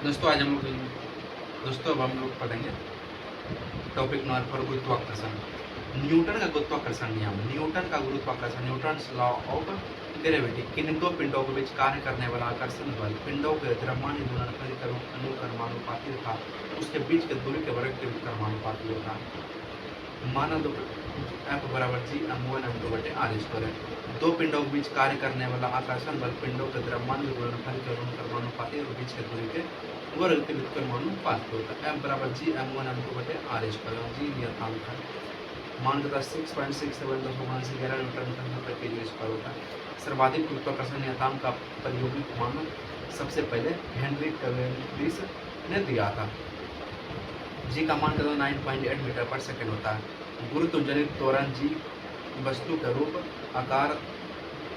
दोस्तों अब हम लोग पढ़ेंगे टॉपिक नंबर पर गुरुत्वाकर्षण। न्यूटन का गुरुत्वाकर्षण नियम, न्यूटन का गुरुत्वाकर्षण, न्यूटन्स लॉ ऑफ ग्रेविटी। किन दो पिंडों के बीच कार्य करने वाला आकर्षण बल पिंडों के द्रव्यमान गुणन अनुक्रमानुपाती तथा उसके बीच के दूरी के वर्ग के क्रमानुपाती होता है। माना दो F बराबर जी m1 m2 बटे आर स्क्वायर है। दो पिंडों के बीच कार्य करने वाला आकर्षण बल पिंडों के द्रव्यमान गुणनफल के अनुक्रमानुपाती और बीच के दूरी के वर्ग के व्युत्क्रमानुपाती होता है। F बराबर जी m1 m2 बटे आर स्क्वायर, जी नियतांक है। मान के 6.67 11 न्यूटन प्रति केजी स्क्वायर होता है। सर्वाधिक गुरुत्वाकर्षण नियतांक का प्रायोगिक मान सबसे पहले हेनरी कैवेंडिश ने दिया था। जी का मान 9.8 मीटर पर सेकंड होता है। गुरुत्वजनित त्वरण जी वस्तु के रूप, आकार,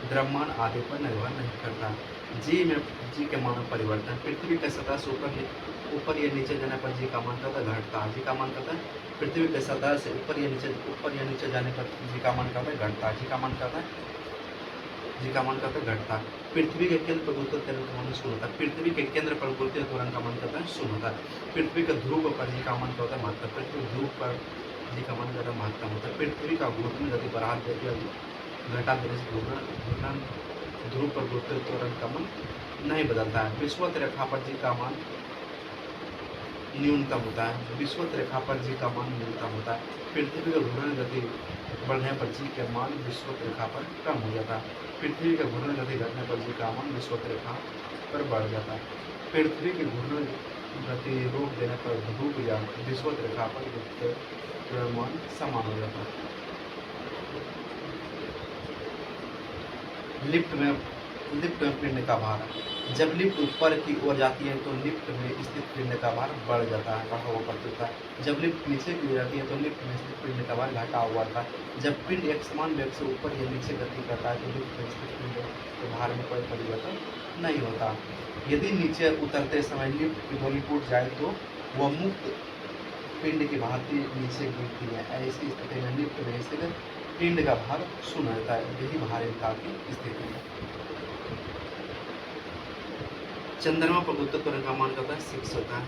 द्रव्यमान आदि पर निर्भर नहीं करता। जी के मान में परिवर्तन पृथ्वी के सतह से ऊपर या नीचे जाने पर जी का मान घटता है। जी का मान पृथ्वी के सतह से ऊपर या नीचे जाने पर जी का मान घटता है। जी का मान घटता है। पृथ्वी के केंद्र पर गुरुत्व त्वरण का मान 0 होता है। पृथ्वी के केंद्र पर गुरुत्व त्वरण का मान 0 होता है। पृथ्वी के ध्रुव पर जी का मान महत्तम, पृथ्वी ध्रुव पर जी का मान महत्तम होता है। पृथ्वी का घूर्णन गति बढ़ा घटा देने से घूर्णन ध्रुव पर गुरुत्व त्वरण का मान नहीं बदलता है। विषुवत रेखा पर जी का मान न्यूनतम होता है। विषुवत रेखा पर जी का मान न्यूनतम होता है। पृथ्वी का घूर्णन गति बढ़ने पर जी का मान विषुवत रेखा पर कम हो जाता है। पृथ्वी का घूर्णन गति घटने पर जी का मान विषुवत रेखा पर बढ़ जाता है। पृथ्वी की घूर्णन गति रोक देने पर ध्रुव या विषुवत रेखा पर गुरुत्व मान समान हो जाता है। लिफ्ट में पिंड का भार, जब लिफ्ट ऊपर की ओर जाती है तो लिफ्ट में स्थित पिंड का भार बढ़ जाता है, बढ़ा हुआ बढ़ता है। जब लिफ्ट नीचे की ओर जाती है तो लिफ्ट में स्थित पिंड का भार घटा हुआ था। जब पिंड एक समान वेग से ऊपर या नीचे गति करता है तो लिफ्ट में स्थित पिंड के भार में कोई परिवर्तन नहीं होता। यदि नीचे उतरते समय लिफ्ट की गोली टूट जाए तो वह मुक्त पिंड की भांति नीचे गिरती है। ऐसी स्थिति में लिफ्ट में स्थित पिंड का भार 0 रहता है। यही भारिता की स्थिति है। चंद्रमा पर गुरुत्व त्वरण का मान 6 होता है।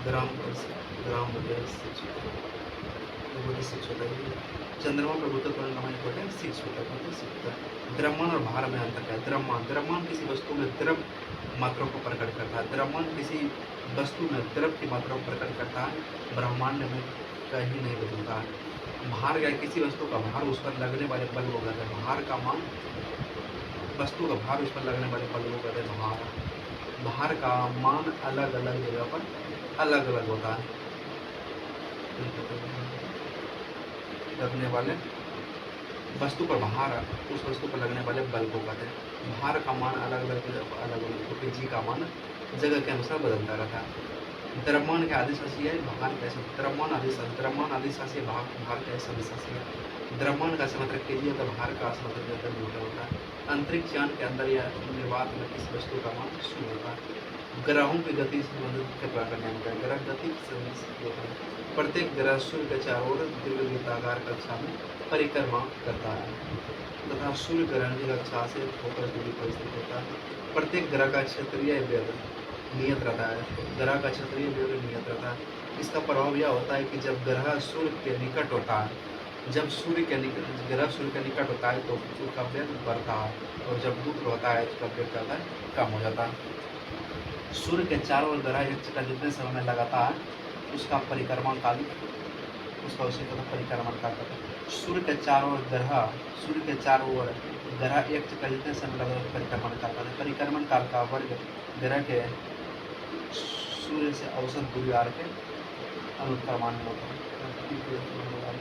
ग्राम बटे 6 होता है। चंद्रमा पर गुरुत्व त्वरण का मान 6 होता है। द्रव्यमान और भार में अंतर है। द्रव्यमान किसी वस्तु में द्रव मात्रा को प्रकट करता है। द्रव्यमान किसी वस्तु में द्रव की मात्रा को प्रकट करता है, ब्रह्मांड में कहीं नहीं बदलता है। भार या किसी वस्तु का भार उस पर लगने वाले बल को कहते हैं। भार का मान वस्तु का भार उस पर लगने वाले बल को कहते हैं भार। भार का मान अलग अलग जगह पर अलग अलग होता है। लगने वाले वस्तु पर भार उस वस्तु पर लगने वाले बल को कहते हैं। भार का मान अलग अलग क्योंकि जी का मान जगह के अनुसार बदलता रहता है। द्रव्यमान के आदिशासी है, भार कैसे द्रव्यमान आदिशासी भार कैसे सदिशासी है। द्रव्यमान का समर्थक केजी होता है, भार का समर्थक न्यूटन होता है। अंतरिक्ष यान के अंदर या निर्वात में किस वस्तु का मान 0 होता है। ग्रहों की गति से संबंधित के प्रकार नियम का ग्रह गति प्रत्येक ग्रह सूर्य के चारों ओर दीर्घवृत्ताकार कक्षा में परिक्रमा करता है तथा सूर्य ग्रहण की कक्षा से होकर दूरी पर स्थित होता है। प्रत्येक ग्रह का क्षेत्रीय वेग नियत रहता है। ग्रह का क्षेत्रीय वेग नियत रहता है। इसका प्रभाव यह होता है कि जब ग्रह सूर्य के निकट होता है, ग्रह सूर्य के निकट होता है तो उसका वेग बढ़ता है और जब दूर होता है तो उसका वेग कम हो जाता है। सूर्य के चारों ओर ग्रह एक चक्कर जितने समय में लगाता है उसका परिक्रमण काल परिक्रमण काल कहते हैं। सूर्य के चारों ओर ग्रह एक चक्कर जितने समय लगाता परिक्रमण काल कहते हैं। परिक्रमण काल का वर्ग ग्रह के सूर्य से औसत दूरी आर के अनुक्रमानुपाती होता है।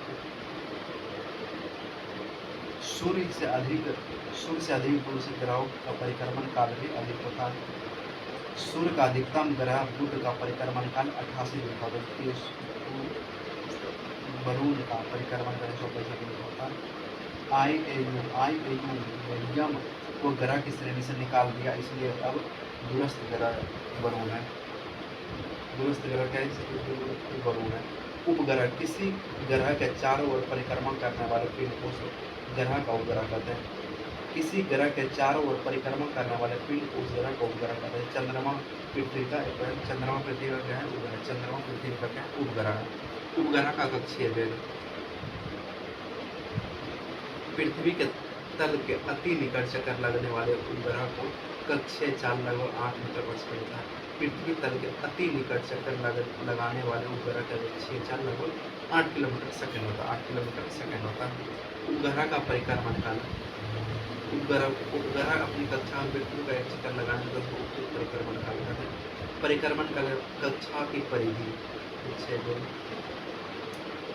सूर्य से अधिक दूर से ग्रहों का परिक्रमण काल भी अधिक होता है। सूर्य का अधिकतम ग्रह बुध का परिक्रमण काल 88 दिन का, जबकि वरुण का परिक्रमण काल 165 दिन होता है। आईएयू को ग्रह की श्रेणी से निकाल दिया, इसलिए अब दूरस्थ ग्रह वरुण है। दूरस्थ ग्रह क्या है? वरुण है। उपग्रह किसी ग्रह के चारों ओर परिक्रमण करने वाले पिंड को ग्रह का उपग्रह कहते हैं। किसी ग्रह के चारों ओर परिक्रमण करने वाले पिंड उस ग्रह को उपग्रह कहते हैं। चंद्रमा पृथ्वी का चंद्रमा पृथ्वी का क्या है? उपग्रह। चंद्रमा पृथ्वी का क्या है? उपग्रह है। उपग्रह का कक्षीय वेग पृथ्वी के तल के अति निकट चक्कर लगने वाले उपग्रह को कक्षीय चाल लगभग 8 मीटर पर सेकंड होता है। पृथ्वी तल के अति निकट चक्कर लगाने वाले उपग्रह का कक्षीय चाल लगभग 8 किलोमीटर सेकंड होता है। 8 किलोमीटर सेकंड होता है। उपग्रह का परिक्रमण काल उपग्रह अपनी कक्षा में पृथ्वी का एक चक्कर लगाने का परिक्रमण काल कहते हैं। परिक्रमण काल कक्षा की परिधि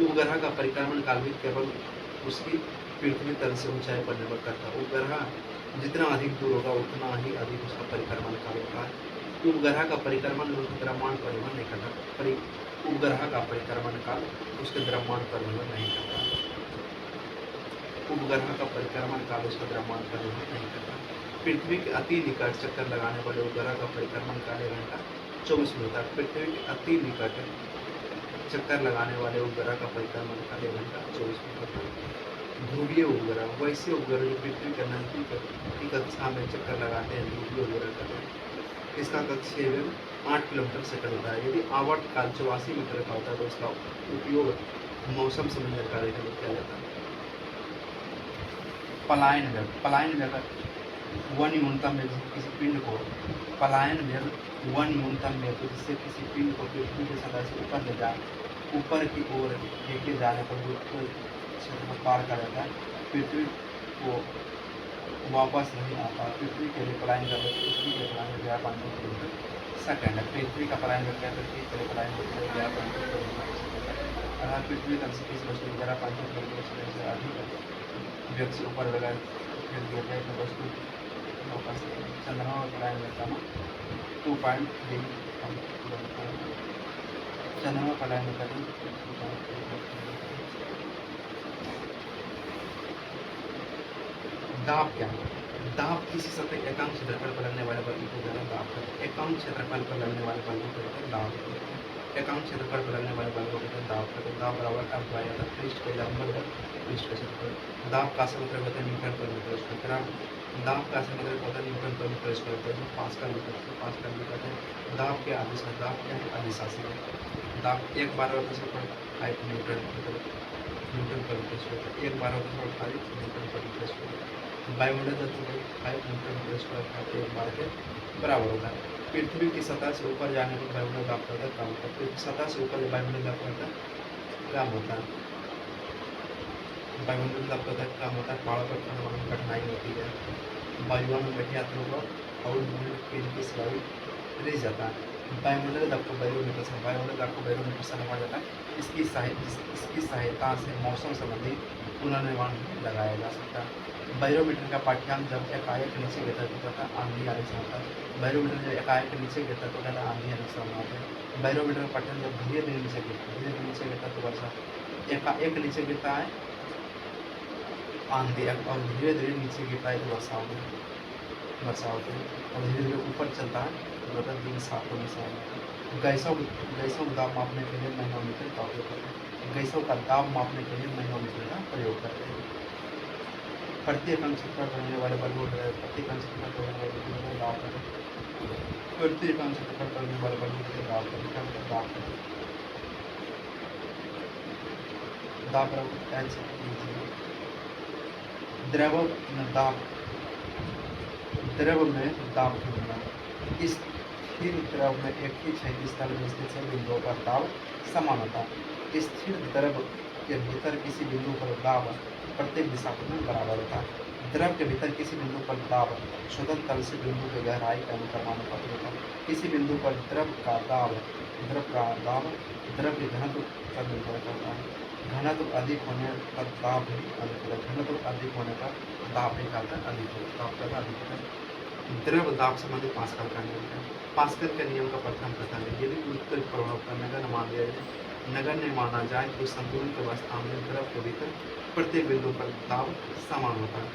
उपग्रह का परिक्रमण काल भी केवल उसकी पृथ्वी तल से ऊंचाई पर निर्भर करता है। उपग्रह जितना अधिक दूर होगा उतना ही अधिक उसका परिक्रमण काल होता है। उपग्रह का परिक्रमण उसके द्रव्यमान पर निर्भर नहीं करता। उपग्रह का परिक्रमण काल उसके द्रव्यमान पर निर्भर नहीं करता। उपग्रह का परिक्रमण काल उसका द्रव्यमान पर निर्भर नहीं करता। पृथ्वी के अति निकट चक्कर लगाने वाले उपग्रह का परिक्रमण काल 1 घंटा 24 मिनट होता है। पृथ्वी के अति निकट चक्कर लगाने वाले उपग्रह का परिक्रमण काल 1 घंटा 24 मिनट होता है। ध्रुवीय उपग्रह वैसे उपग्रह जो पृथ्वी के नजदीक की कक्षा में चक्कर लगाते हैं, ध्रुवीय उपग्रह कहते हैं। इसका कक्षीय वेग 8 किलोमीटर सेकंड होता है। यदि आवर्त काल 84 मीटर का होता है तो उसका उपयोग मौसम संबंधी कार्य के लिए किया जाता है। पलायन वेग वन न्यूनतम वेग किसी पिंड को पलायन वेग वन न्यूनतम वेग जिससे किसी पिंड को पृथ्वी के सतह से ऊपर की ओर लेके जाने पर क्षेत्र को पार कर जाता है। पृथ्वी को वापस नहीं आता। पृथ्वी के लिए पलायन कर पृथ्वी के पलायन 5 किलोमीटर सेकंड है। पृथ्वी का पलायन करते हैं पृथ्वी के लिए पलायन करते हैं 5 किलोमीटर अगर पृथ्वी तल से किसी वस्तु 5 किलोमीटर से अधिक वेग से ऊपर लगाए फेंक दिया जाए तो वस्तु वापस चंद्रमा और पलायन करता है 2.3 चंद्रमा पलायन करते हैं। दाब क्या है? दाब किसी सतह एकांक क्षेत्रफल पर लगने वाले बल को दाब कहते हैं। एकांक क्षेत्रफल पर लगने वाले बल को कहते हैं दाब। एकांक क्षेत्रफल पर लगने वाले बल को कहते हैं दाब कहते हैं। दाब बराबर F बाई आधा पृष्ठ का लंबवत पृष्ठ का क्षेत्रफल। दाब का समीकरण होता है न्यूटन पर मीटर स्क्वायर। दाब का समीकरण होता है न्यूटन पर मीटर स्क्वायर होता है पास्कल मीटर कहते हैं। दाब के आदिश दाब क्या है? अधिशासी है। दाब 1 बार होता है 5 न्यूटन पर मीटर स्क्वायर। 1 बार होता है 5 न्यूटन पर मीटर स्क्वायर। वायुमंडल तत्व 5 न्यूटन पर स्क्वायर का 1 बार के बराबर होता है। पृथ्वी की सतह से ऊपर जाने पर वायुमंडल दाब होता है कम होता है। सतह से ऊपर वायुमंडल दाब होता है कम होता है। वायुमंडल दाब होता है कम होता है। पहाड़ों पर चढ़ने में कठिनाई होती है। वायुओं में बैठे यात्रियों को और की सवारी रह जाता है। वायुमंडल दाब को बैरोमीटर से नापा जाता है। इसकी सहायता से मौसम संबंधी पुनर्निर्माण लगाया जा सकता है। बैरोमीटर का पाठ्यांक जब एकाएक नीचे गिरता है तो कहता है आंधी आने से होता है। बैरोमीटर जब एकाएक नीचे गिरता है तो कहता है आंधी आने से होता है। बैरोमीटर का पाठ्यांक जब धीरे धीरे नीचे गिरता है तो वर्षा एकाएक नीचे गिरता है आंधी और धीरे धीरे नीचे गिरता है तो वर्षा होती है और धीरे धीरे ऊपर चलता है तो मतलब दिन साफ होने से गैसों का दाब मापने के लिए मैनोमीटर का उपयोग करते हैं। गैसों का दाब मापने के लिए मैनोमीटर का प्रयोग करते हैं। प्रत्येक अंश पर रहने वाले बल को प्रत्येक अंश पर रहने वाले बल को दाब करते हैं। प्रत्येक अंश पर रहने वाले बल को दाब करते हैं। दाब द्रव में दाब ढूंढना। स्थिर द्रव में एक ही क्षैतिज तल में स्थित सभी बिंदुओं पर दाब समान होता है। स्थिर द्रव के भीतर किसी बिंदु पर दाब प्रत्येक दिशा में बराबर होता है। द्रव के भीतर किसी बिंदु पर दाब स्वतंत्र तल से बिंदु की गहराई के अनुक्रमानुपाती होता है। किसी बिंदु पर द्रव का दाब द्रव के घनत्व पर निर्भर करता है। घनत्व अधिक होने पर दाब भी अधिक होता है। घनत्व अधिक होने पर दाब भी अधिक होता है। द्रव दाब संबंधी पास्कल का नियम है। पास्कल के नियम का प्रथम कथन है यदि उत्तर प्रभाव का नगण्य माना जाए तो संतुलन की अवस्था में द्रव के भीतर प्रत्येक बिंदु पर दाब समान होता है।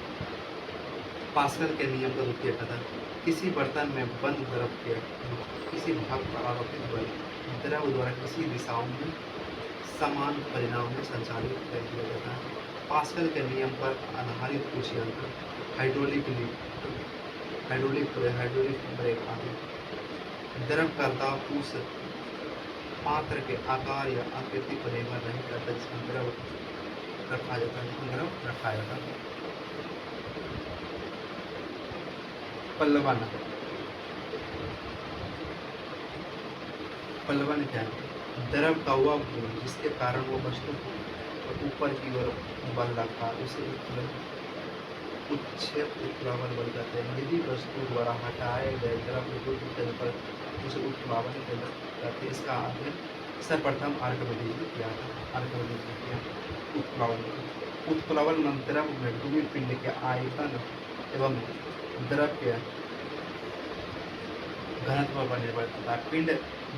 पास्कल के नियम का द्वितीय कथन किसी बर्तन में बंद द्रव के किसी भाग पर आरोपित बल द्रव द्वारा किसी दिशाओं में समान परिणाम में संचालित कर दिया जाता है। पास्कल के नियम पर आधारित कुछ यंत्र हाइड्रोलिक लिफ्ट, हाइड्रोलिक ब्रेक आदि। द्रव का दाब उस पात्र के आकार या आकृति पर निर्भर नहीं करता जिसमें द्रव रखा जाता है। पल्लवन, पल्लवन क्या है? द्रव का वह गुण जिसके कारण वो वस्तु ऊपर की ओर बल रखा, उसे उच्छेद उत्प्लावन बल कहते हैं। यदि वस्तु द्वारा हटाए गए द्रव विद्युत केंद्र पर उसे उत्प्लावन केंद्र कहते हैं। इसका अध्ययन सर्वप्रथम आर्किमिडीज ने किया था। उत्प्लावन द्रव में डूबी पिंड के आयतन एवं द्रव के घनत्व पर निर्भर करता है। पिंड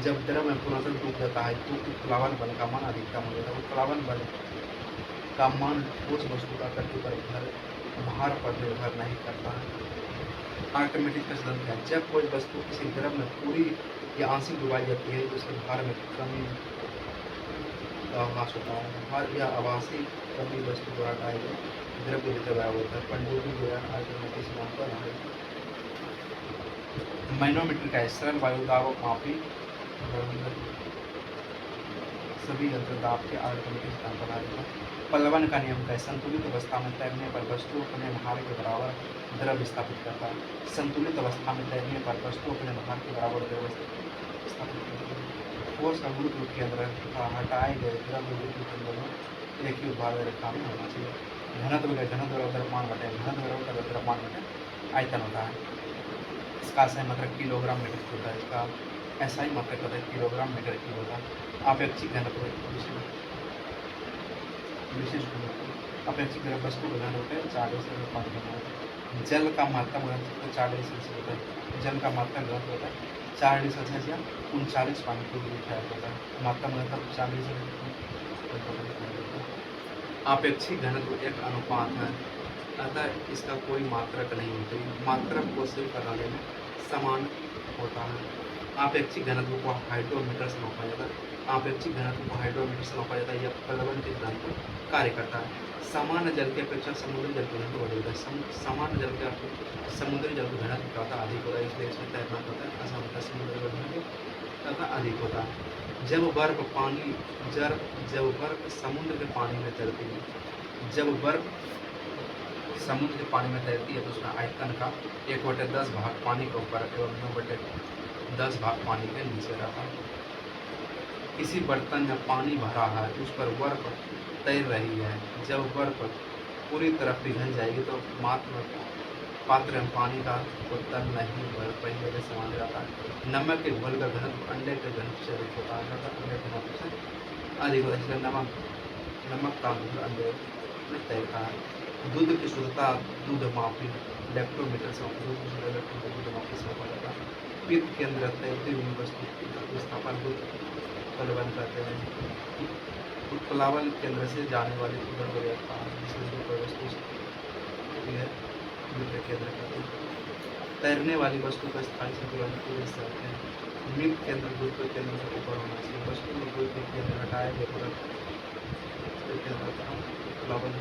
जब द्रव में पूर्णतः डूब जाता है तो उत्प्लावन बल का मान अधिकतम हो जाता है। उत्प्लावन बल का मान उस वस्तु का गति पर भार पर निर्भर नहीं करता है। आर्किमिडीज का सिद्धांत है, जब कोई वस्तु किसी द्रव में पूरी या आंशिक डुबाई जाती है तो उसके भार में कमी का आभास होता है। भार या आभासी कमी वस्तु द्वारा हटाए गए द्रव के भीतर गायब होता है। पनडुब्बी जो है आर्किमिडीज सिद्धांत पर आधारित है। मैनोमीटर का सरल वायु दाब मापी सभी यंत्र दाब के आर्किमिडीज सिद्धांत पर आधारित है। पल्लवन का नियम का संतुलित अवस्था में तैरने पर वस्तु अपने भार के बराबर द्रव स्थापित करता है। संतुलित अवस्था में तैरने पर वस्तु अपने भार के बराबर द्रव स्थापित करता है। ठोस का गुरुत्व केंद्र तथा हटाए गए द्रव गुरुत्व केंद्र में एक ही उत्पाद रेखा में होना चाहिए। घनत्व का द्रव्यमान घनत्व द्रव्यमान आयतन होता है। इसका SI मात्रक किलोग्राम मीटर की होता है। इसका SI मात्रक होता है किलोग्राम मीटर की होता है। अपेक्षित घनत्व विशिष्ट अपेक्षित द्रव वस्तु का घनत्व होता है 4 डिग्री सेल्सियस पानी का घनत्व। जल का मात्रा घनत्व 4 डिग्री सेल्सियस होता है। जल का मात्रा घनत्व होता है 4 डिग्री सेल्सियस या 39 पानी के लिए होता है। मात्रा घनत्व 4 डिग्री सेल्सियस। अपेक्षित घनत्व एक अनुपात है, अतः इसका कोई मात्रक नहीं होती। मात्रक को सिर्फ प्रणाली में समान होता है। आपेक्षिक घनत्व को हाइड्रोमीटर से मापा जाता है। आपेक्षिक घनत्व को हाइड्रोमीटर से मापा जाता है। यह पल्लवन के सिद्धांत पर कार्य करता है। सामान्य जल की अपेक्षा समुद्री जल का घनत्व अधिक होता है। सामान्य जल का समुद्री जल का घनत्व क्या होता है? अधिक होता है, इसलिए इसमें तैरना होता है आसान होता है। समुद्री जल का घनत्व अधिक होता है। जब बर्फ समुद्र के पानी में तैरती है, जब बर्फ समुद्र के पानी में तैरती है तो उसका आयतन का 1/10 भाग पानी के ऊपर एवं 9/10 भाग पानी के नीचे रहता है। किसी बर्तन में पानी भरा है, उस पर बर्फ तैर रही है। जब बर्फ पूरी तरह पिघल जाएगी तो मात्र पात्र में पानी का उत्तर नहीं पहले के समान रहता है। नमक के घोल का घनत्व अंडे के घनत्व से अधिक होता है। अंडे के घनत्व से अधिक होता है, इसलिए नमक का घोल अंडे में तैरता है। दूध की शुद्धता दूध मापी लैक्टोमीटर से दूध मापी से मापा जाता है। पित्त के अंदर तैरती हुई वस्तु का स्थापन दूध पल्लवन कहते हैं। उत्प्लावन केंद्र से जाने वाली उदर वस्तु केंद्र कहते हैं। तैरने वाली वस्तु का स्थायी संतुलन पूरे कहते हैं। मृत केंद्र गुरुत्व केंद्र से ऊपर होना चाहिए। वस्तु में गुरुत्व केंद्र हटाए गए उत्प्लावन